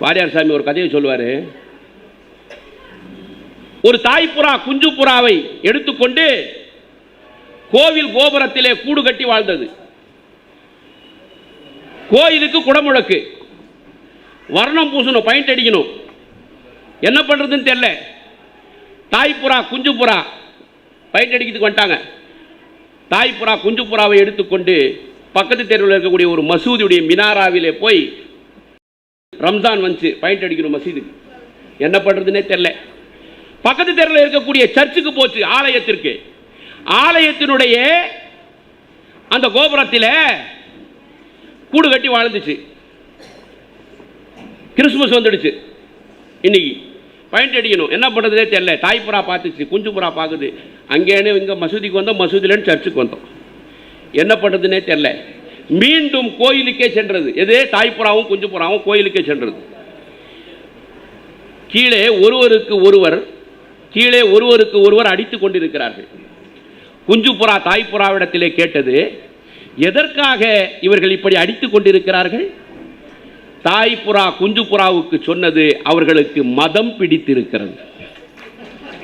வாரியார் சாமி ஒரு கதையை சொல்லுவார். ஒரு தாய்ப்புறா குஞ்சு புறாவை எடுத்துக்கொண்டு கோவில் கோபுரத்திலே கூடு கட்டி வாழ்ந்தது. கோயிலுக்கு குடமுழக்கு, வர்ணம் பூசணும், பெயிண்ட் அடிக்கணும். என்ன பண்றதுன்னு தெரியல. தாய்ப்புறா குஞ்சு புறா பெயிண்ட் அடிக்கிறதுக்கு வந்துட்டாங்க. தாய்ப்புறா குஞ்சு புறாவை எடுத்துக்கொண்டு பக்கத்து தெருவில் இருக்கக்கூடிய ஒரு மசூதியுடைய மினாராவிலே போய், ரம்ஜான் வந்து பெயிண்ட் அடிக்கணும் மசூதிக்கு, என்ன பண்றதுன்னே தெரியல. பக்கத்து தெருவில் இருக்கக்கூடிய சர்ச்சுக்கு போச்சு, ஆலயத்திற்கு. ஆலயத்தினுடைய அந்த கோபுரத்தில் கூடு கட்டி வாழ்ந்துச்சு. கிறிஸ்துமஸ் வந்துடுச்சு, இன்னைக்கு பெயிண்ட் அடிக்கணும், என்ன பண்ணுறதுனே தெரியல. தாய்ப்புறா பார்த்துச்சு, குஞ்சு புறா பார்க்குது. அங்கேன்னு இங்கே மசூதிக்கு வந்தோம், மசூதியிலேன்னு சர்ச்சுக்கு வந்தோம், என்ன பண்ணுறதுனே தெரியல. மீண்டும் கோயிலுக்கே சென்றது. எது? தாய்ப்புறாவும் குஞ்சு புறாவும் கோயிலுக்கே சென்றது. கீழே ஒருவருக்கு ஒருவர் அடித்துக் கொண்டிருக்கிறார்கள். குஞ்சு புறா தாய்ப்புறாவிடத்திலே கேட்டது, எதற்காக இவர்கள் இப்படி அடித்துக் கொண்டிருக்கிறார்கள்? தாய்ப்புறா குஞ்சு புறாவுக்கு சொன்னது, அவர்களுக்கு மதம் பிடித்திருக்கிறது.